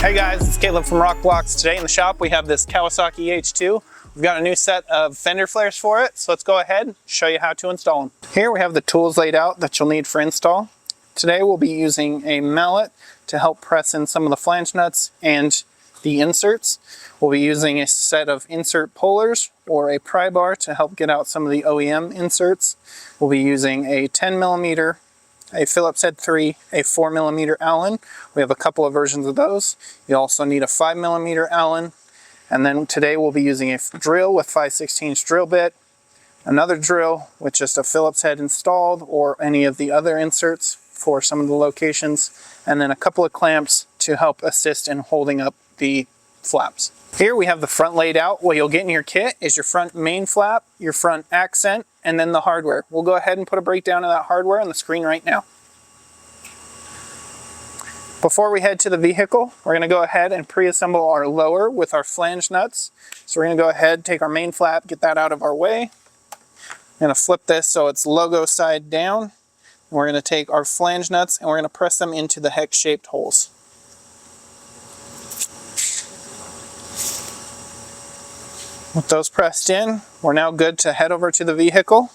Hey guys, it's Caleb from Rokblokz. Today in the shop we have this Kawasaki H2. We've got a new set of fender flares for it, so let's go ahead and show you how to install them. Here we have the tools laid out that you'll need for install. Today we'll be using a mallet to help press in some of the flange nuts and the inserts. We'll be using a set of insert pullers or a pry bar to help get out some of the OEM inserts. We'll be using a 10mm, a Phillips head 3, a 4mm Allen. We have a couple of versions of those. You also need a 5mm Allen. And then today we'll be using a drill with 5/16 drill bit, another drill with just a Phillips head installed or any of the other inserts for some of the locations, and then a couple of clamps to help assist in holding up the flaps. Here we have the front laid out. What you'll get in your kit is your front main flap, your front accent, and then the hardware. We'll go ahead and put a breakdown of that hardware on the screen right now. Before we head to the vehicle, we're going to go ahead and pre-assemble our lower with our flange nuts. So we're going to go ahead, take our main flap, get that out of our way. I'm going to flip this so it's logo side down. We're going to take our flange nuts and we're going to press them into the hex-shaped holes. With those pressed in, we're now good to head over to the vehicle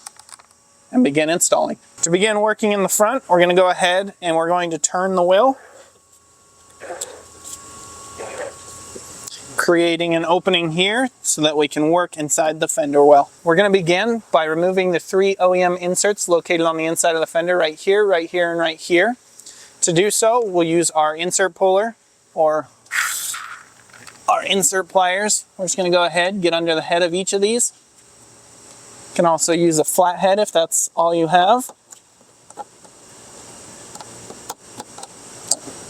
and begin installing. To begin working in the front, we're going to go ahead and we're going to turn the wheel, creating an opening here so that we can work inside the fender well. We're going to begin by removing the 3 OEM inserts located on the inside of the fender right here, and right here. To do so, we'll use our insert puller or our insert pliers. We're just going to go ahead, get under the head of each of these. You can also use a flat head if that's all you have.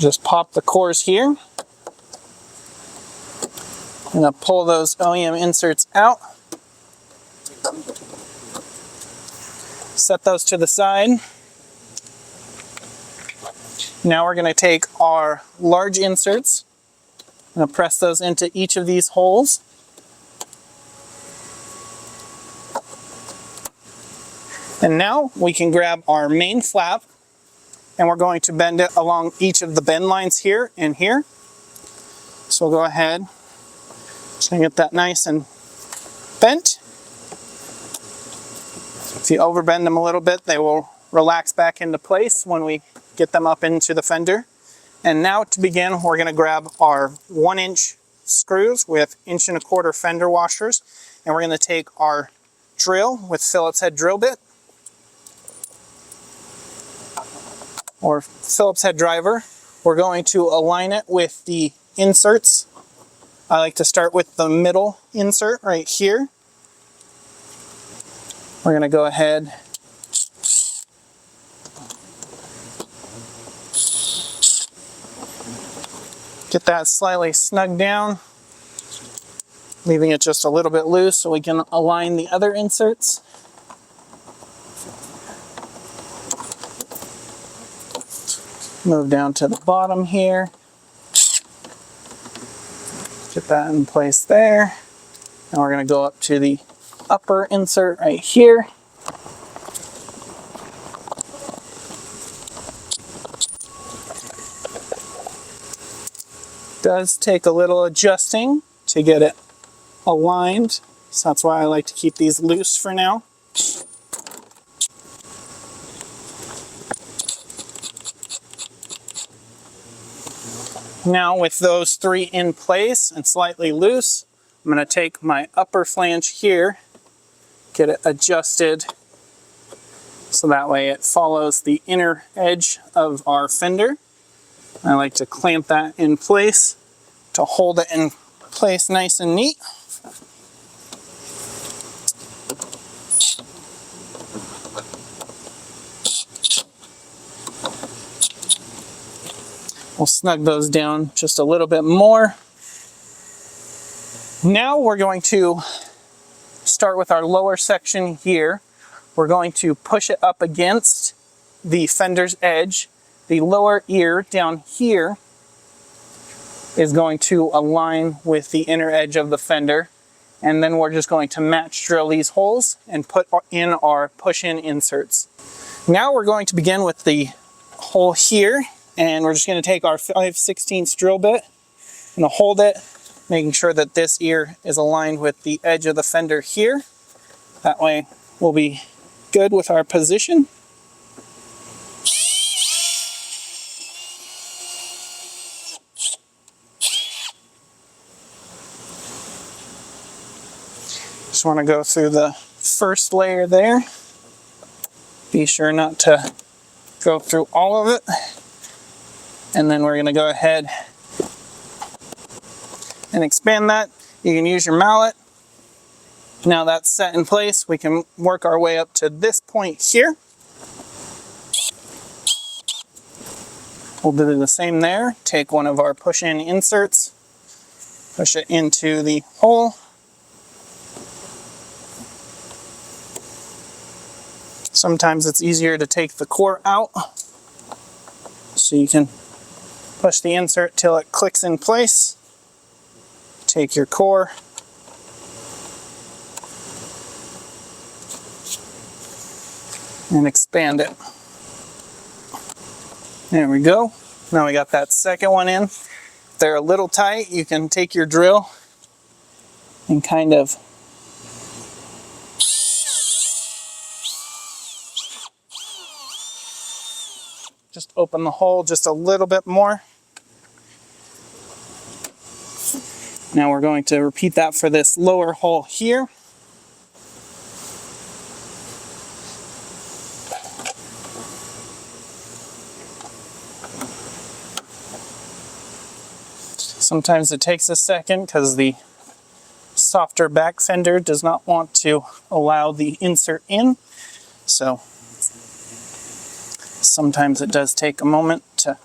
Just pop the cores here. I'm going to pull those OEM inserts out. Set those to the side. Now we're going to take our large inserts. I'm going to press those into each of these holes. And now we can grab our main flap and we're going to bend it along each of the bend lines here and here. So we'll go ahead, just going to get that nice and bent. If you overbend them a little bit, they will relax back into place when we get them up into the fender. And now to begin, we're going to grab our 1-inch screws with 1 1/4" fender washers, and we're going to take our drill with Phillips head drill bit or Phillips head driver. We're going to align it with the inserts. I like to start with the middle insert right here. We're going to go ahead get that slightly snug down, leaving it just a little bit loose so we can align the other inserts. Move down to the bottom here. Get that in place there. And we're going to go up to the upper insert right here. Does take a little adjusting to get it aligned, so that's why I like to keep these loose for now. Now with those 3 in place and slightly loose, I'm going to take my upper flange here, get it adjusted so that way it follows the inner edge of our fender. I like to clamp that in place to hold it in place nice and neat. We'll snug those down just a little bit more. Now we're going to start with our lower section here. We're going to push it up against the fender's edge. The lower ear down here is going to align with the inner edge of the fender, and then we're just going to match drill these holes and put in our push-in inserts. Now we're going to begin with the hole here, and we're just going to take our 5/16 drill bit I'm going to hold it, making sure that this ear is aligned with the edge of the fender here. That way we'll be good with our position. Just want to go through the first layer there. Be sure not to go through all of it. And then we're going to go ahead and expand that. You can use your mallet. Now that's set in place, we can work our way up to this point here. We'll do the same there. Take one of our push-in inserts, push it into the hole. Sometimes it's easier to take the core out, so you can push the insert till it clicks in place. Take your core, and expand it. There we go. Now we got that second one in. If they're a little tight, you can take your drill and kind of just open the hole just a little bit more. Now we're going to repeat that for this lower hole here. Sometimes it takes a second because the softer back fender does not want to allow the insert in. So sometimes it does take a moment to...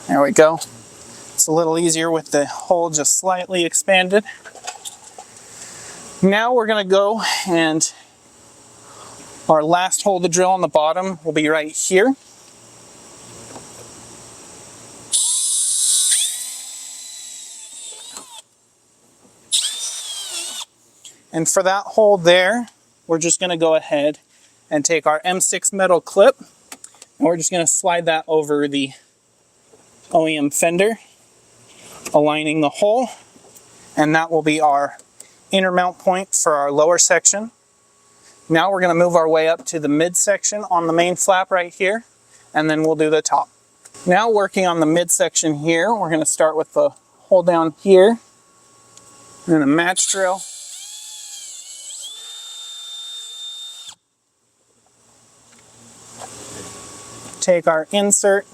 There we go. It's a little easier with the hole just slightly expanded. Now we're going to go, and our last hole to drill on the bottom will be right here. And for that hole there, we're just going to go ahead and take our M6 metal clip, and we're just going to slide that over the OEM fender, aligning the hole, and that will be our inner mount point for our lower section. Now we're going to move our way up to the mid section on the main flap right here, and then we'll do the top. Now working on the mid section here, we're going to start with the hole down here, and then a match drill. Take our insert,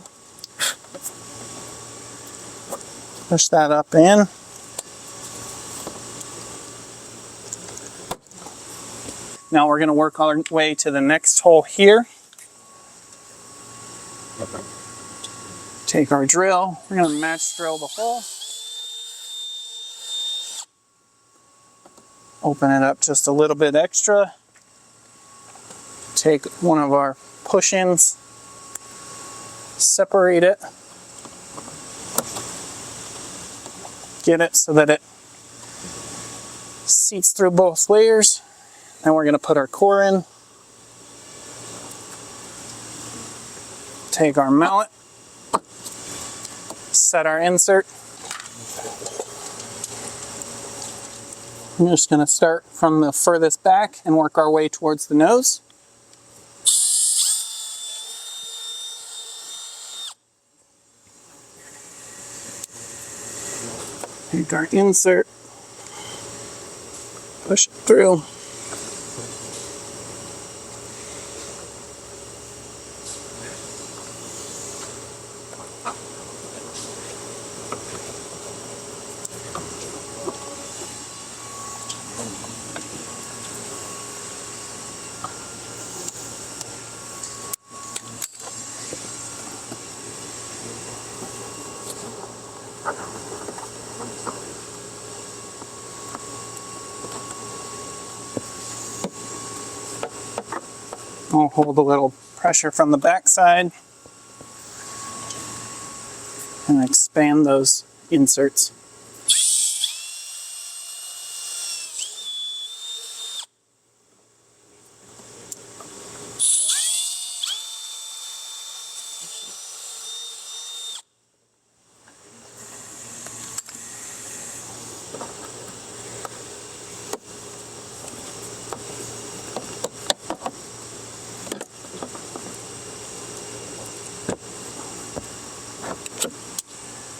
push that up in. Now we're going to work our way to the next hole here. Take our drill, we're going to match drill the hole. Open it up just a little bit extra. Take one of our push-ins, separate it, get it so that it seats through both layers. Then we're going to put our core in, take our mallet, set our insert. I'm just going to start from the furthest back and work our way towards the nose. Take our insert, push it through. I'll hold a little pressure from the back side and expand those inserts.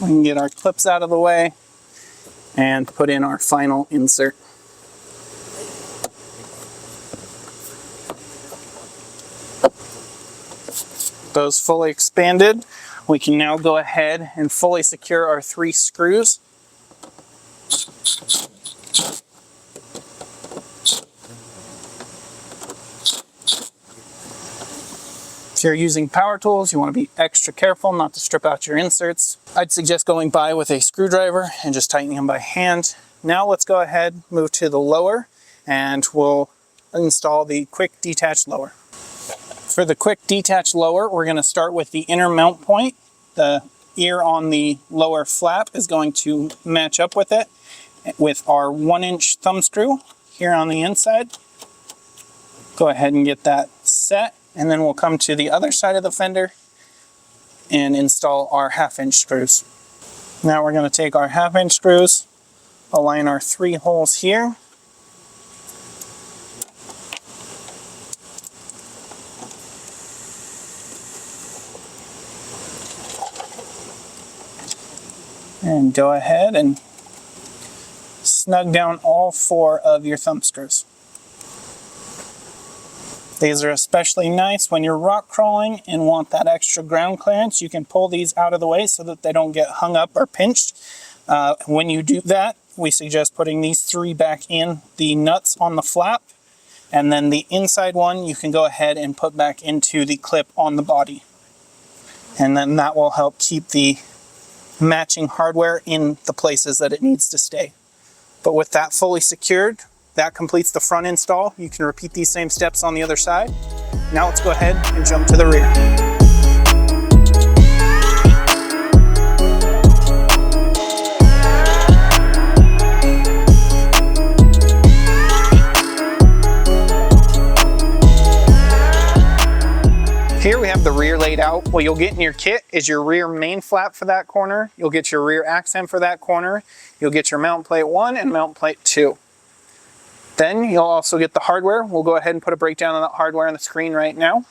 We can get our clips out of the way and put in our final insert. Those fully expanded, we can now go ahead and fully secure our 3 screws. If you're using power tools, you want to be extra careful not to strip out your inserts. I'd suggest going by with a screwdriver and just tightening them by hand. Now let's go ahead, move to the lower, and we'll install the quick detach lower. For the quick detach lower, we're going to start with the inner mount point. The ear on the lower flap is going to match up with it with our 1-inch thumb screw here on the inside. Go ahead and get that set, and then we'll come to the other side of the fender and install our 1/2-inch screws. Now we're going to take our 1/2-inch screws, align our 3 holes here, and go ahead and snug down all 4 of your thumb screws. These are especially nice when you're rock crawling and want that extra ground clearance. You can pull these out of the way so that they don't get hung up or pinched. When you do that, we suggest putting these 3 back in the nuts on the flap, and then the inside one you can go ahead and put back into the clip on the body. And then that will help keep the matching hardware in the places that it needs to stay. But with that fully secured, that completes the front install. You can repeat these same steps on the other side. Now let's go ahead and jump to the rear. Here we have the rear laid out. What you'll get in your kit is your rear main flap for that corner. You'll get your rear accent for that corner. You'll get your mount plate 1 and mount plate 2. Then you'll also get the hardware. We'll go ahead and put a breakdown on the hardware on the screen right now.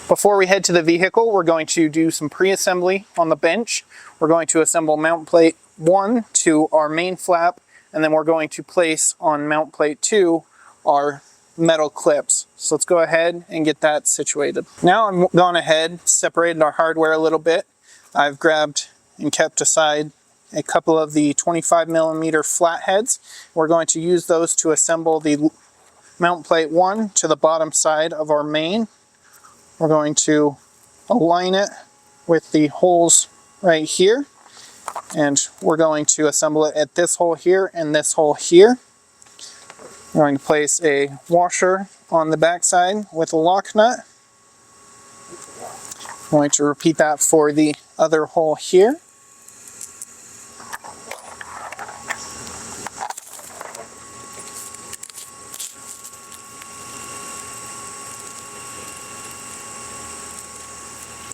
Before we head to the vehicle, we're going to do some pre-assembly on the bench. We're going to assemble mount plate 1 to our main flap, and then we're going to place on mount plate 2 our metal clips. So let's go ahead and get that situated. Now I'm gone ahead, separated our hardware a little bit. I've grabbed and kept aside a couple of the 25mm flatheads. We're going to use those to assemble the mount plate 1 to the bottom side of our main. We're going to align it with the holes right here, and we're going to assemble it at this hole here and this hole here. We're going to place a washer on the back side with a lock nut. I'm going to repeat that for the other hole here.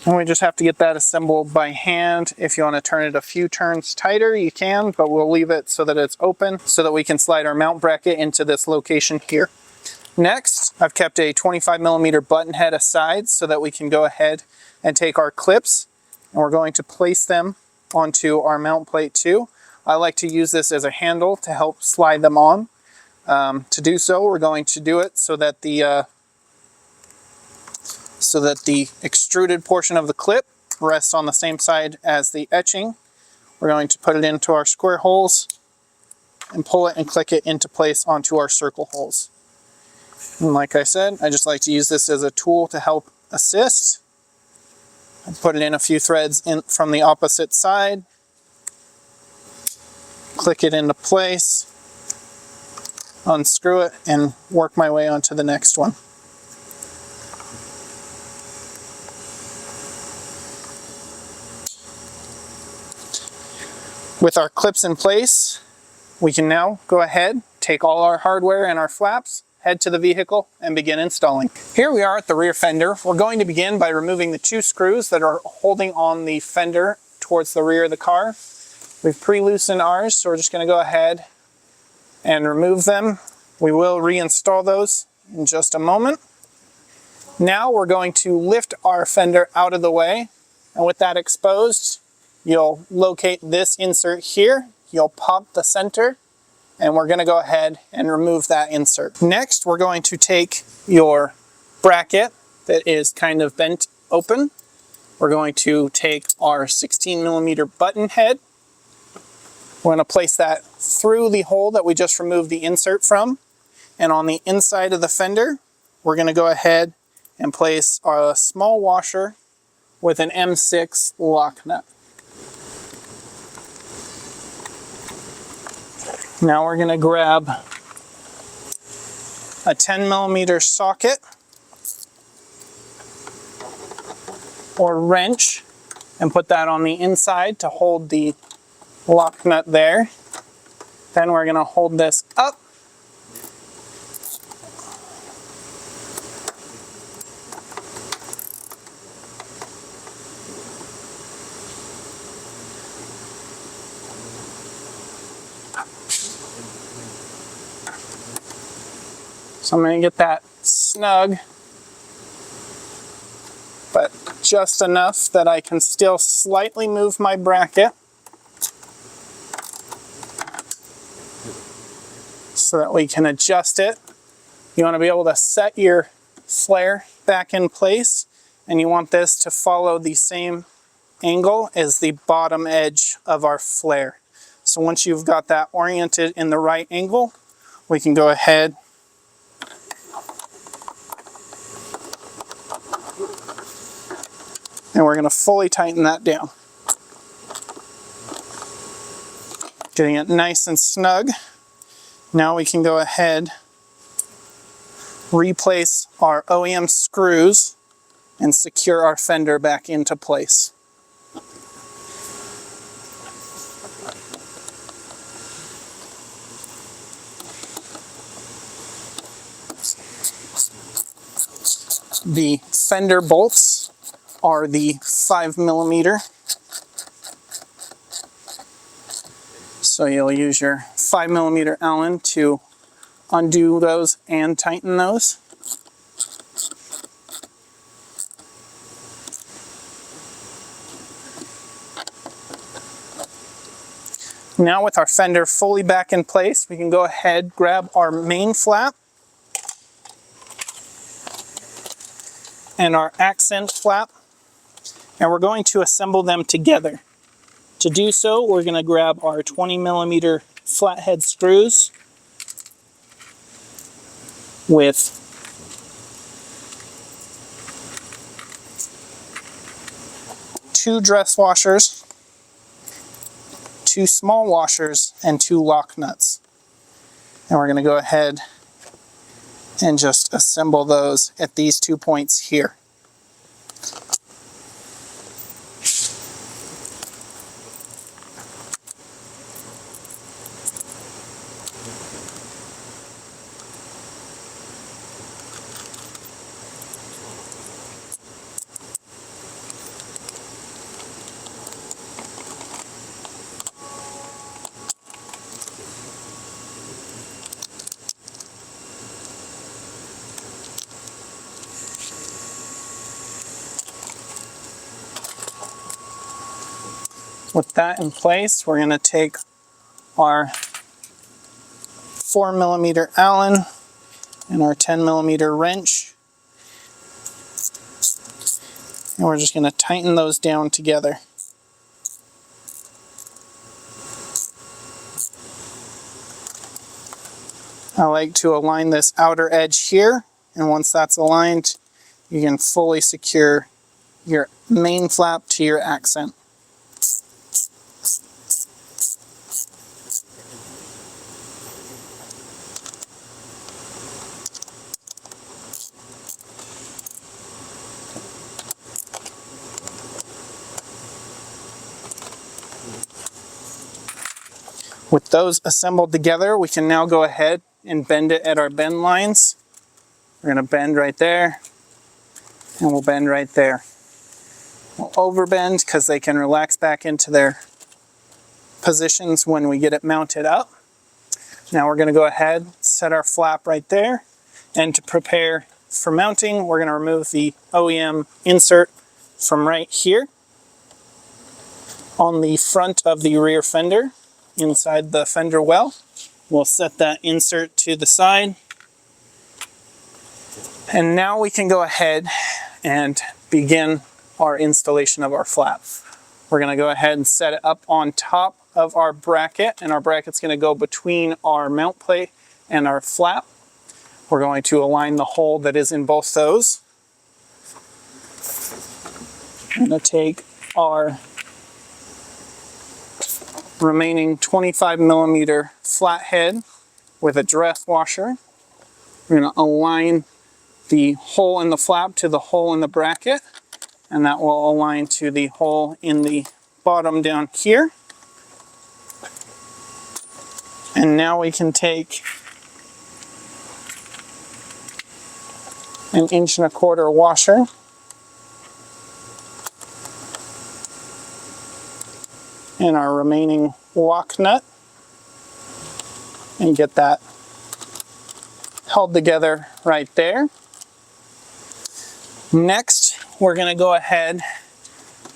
And we just have to get that assembled by hand. If you want to turn it a few turns tighter, you can, but we'll leave it so that it's open so that we can slide our mount bracket into this location here. Next, I've kept a 25mm button head aside so that we can go ahead and take our clips, and we're going to place them onto our mount plate 2. I like to use this as a handle to help slide them on. To do so, we're going to do it so that the extruded portion of the clip rests on the same side as the etching. We're going to put it into our square holes and pull it and click it into place onto our circle holes. And like I said, I just like to use this as a tool to help assist. I put it in a few threads in from the opposite side, click it into place, unscrew it, and work my way onto the next one. With our clips in place, we can now go ahead, take all our hardware and our flaps, head to the vehicle, and begin installing. Here we are at the rear fender. We're going to begin by removing the 2 screws that are holding on the fender towards the rear of the car. We've pre-loosened ours, so we're just going to go ahead and remove them. We will reinstall those in just a moment. Now we're going to lift our fender out of the way, And with that exposed, you'll locate this insert here. You'll pop the center, and we're going to go ahead and remove that insert. Next, we're going to take your bracket that is kind of bent open. We're going to take our 16mm button head. We're going to place that through the hole that we just removed the insert from. And on the inside of the fender, we're going to go ahead and place a small washer with an M6 lock nut. Now we're going to grab a 10mm socket or wrench and put that on the inside to hold the lock nut there. Then we're going to hold this up. So I'm going to get that snug, but just enough that I can still slightly move my bracket so that we can adjust it. You want to be able to set your flare back in place, and you want this to follow the same angle as the bottom edge of our flare. So once you've got that oriented in the right angle, we can go ahead and we're going to fully tighten that down. Getting it nice and snug. Now we can go ahead, replace our OEM screws, and secure our fender back into place. The fender bolts are the 5mm. So you'll use your 5mm Allen to undo those and tighten those. Now with our fender fully back in place, we can go ahead, grab our main flap and our accent flap, and we're going to assemble them together. To do so, we're going to grab our 20mm flathead screws with two dress washers, two small washers, and two lock nuts. And we're going to go ahead and just assemble those at these 2 points here. With that in place, we're going to take our 4mm Allen and our 10mm wrench, and we're just going to tighten those down together. I like to align this outer edge here, and once that's aligned, you can fully secure your main flap to your accent. With those assembled together, we can now go ahead and bend it at our bend lines. We're going to bend right there, and we'll bend right there. We'll overbend because they can relax back into their positions when we get it mounted up. Now we're going to go ahead, set our flap right there, and to prepare for mounting, we're going to remove the OEM insert from right here. on the front of the rear fender, inside the fender well. We'll set that insert to the side. And now we can go ahead and begin our installation of our flap. We're going to go ahead and set it up on top of our bracket, and our bracket's going to go between our mount plate and our flap. We're going to align the hole that is in both those. I'm going to take our remaining 25mm flathead with a dress washer. We're going to align the hole in the flap to the hole in the bracket, and that will align to the hole in the bottom down here. And now we can take an 1.25" washer and our remaining lock nut and get that held together right there. Next, we're going to go ahead,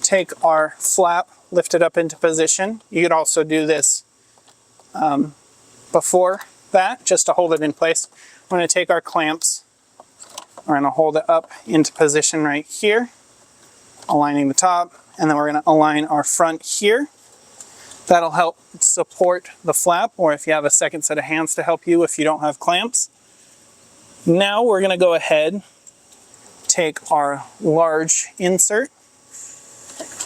take our flap, lift it up into position. You could also do this before that, just to hold it in place. We're going to take our clamps. We're going to hold it up into position right here, aligning the top, and then we're going to align our front here. That'll help support the flap, or if you have a second set of hands to help you if you don't have clamps. Now we're going to go ahead, take our large insert.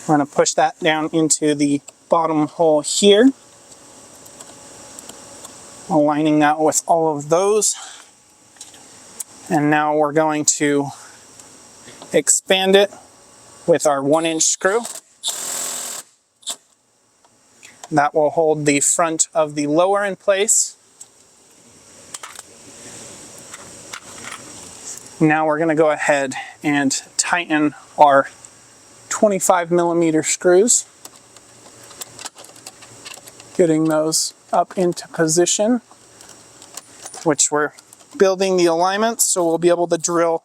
We're going to push that down into the bottom hole here, aligning that with all of those. And now we're going to expand it with our 1" screw. That will hold the front of the lower in place. Now we're going to go ahead and tighten our 25mm screws, getting those up into position, which we're building the alignment, so we'll be able to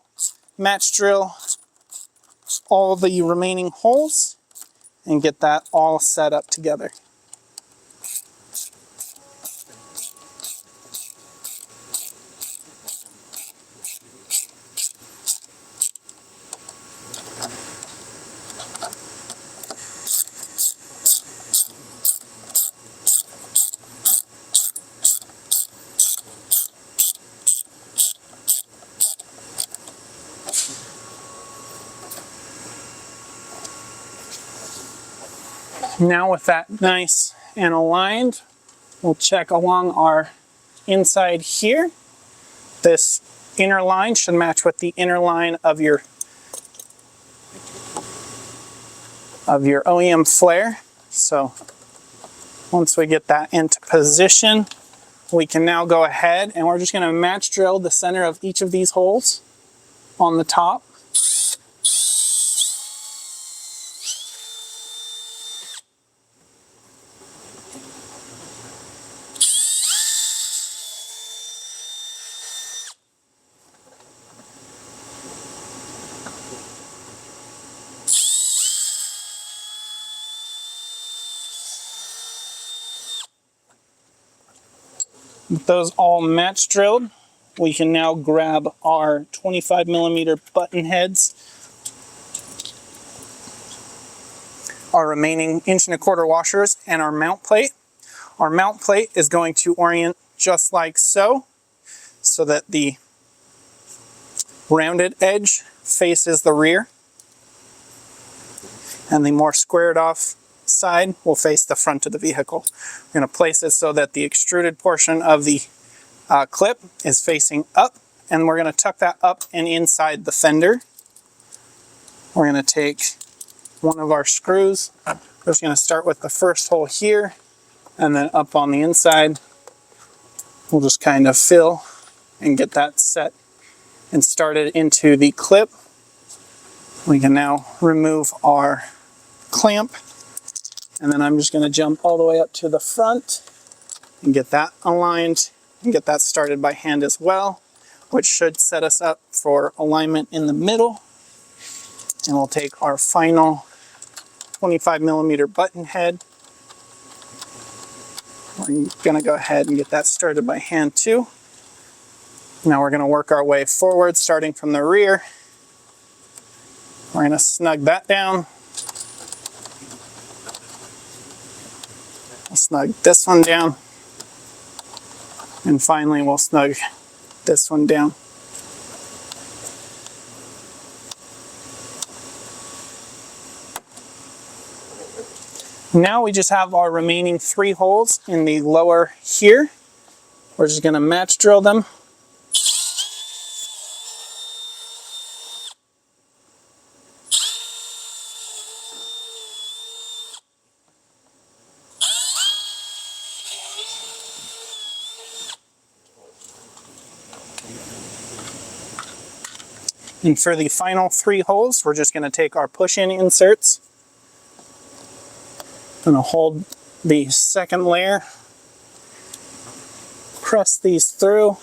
match drill all the remaining holes and get that all set up together. Now with that nice and aligned, we'll check along our inside here. This inner line should match with the inner line of your OEM flare. So once we get that into position, we can now go ahead and we're just going to match drill the center of each of these holes on the top. With those all match drilled, we can now grab our 25mm button heads, our remaining 1.25" washers, and our mount plate. Our mount plate is going to orient just like so, so that the rounded edge faces the rear, and the more squared off side will face the front of the vehicle. We're going to place it so that the extruded portion of the clip is facing up, and we're going to tuck that up and inside the fender. We're going to take one of our screws. We're just going to start with the first hole here, and then up on the inside. We'll just kind of fill and get that set and started into the clip. We can now remove our clamp, and then I'm just going to jump all the way up to the front and get that aligned and get that started by hand as well, which should set us up for alignment in the middle. And we'll take our final 25mm button head. We're gonna go ahead and get that started by hand too. Now we're gonna work our way forward, starting from the rear. We're gonna snug that down. We'll snug this one down. And finally, we'll snug this one down. Now we just have our remaining 3 holes in the lower here. We're just gonna match drill them. And for the final 3 holes, we're just going to take our push-in inserts. Going to hold the second layer, press these through.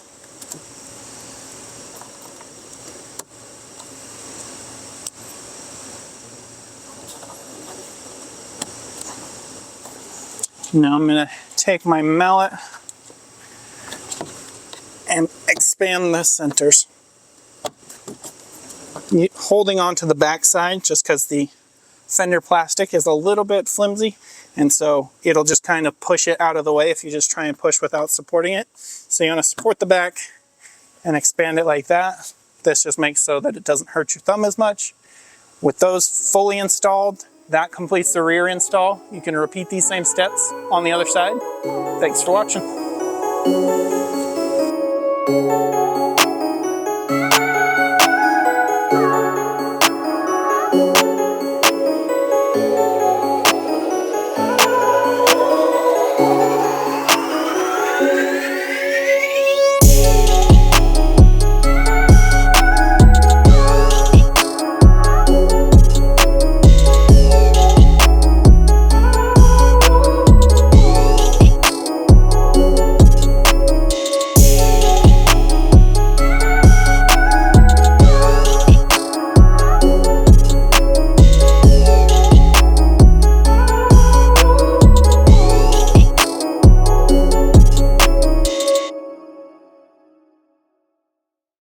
Now I'm going to take my mallet and expand the centers. Holding on to the back side just because the fender plastic is a little bit flimsy, and so it'll just kind of push it out of the way if you just try and push without supporting it. So you want to support the back and expand it like that. This just makes so that it doesn't hurt your thumb as much. With those fully installed, that completes the rear install. You can repeat these same steps on the other side. Thanks for watching.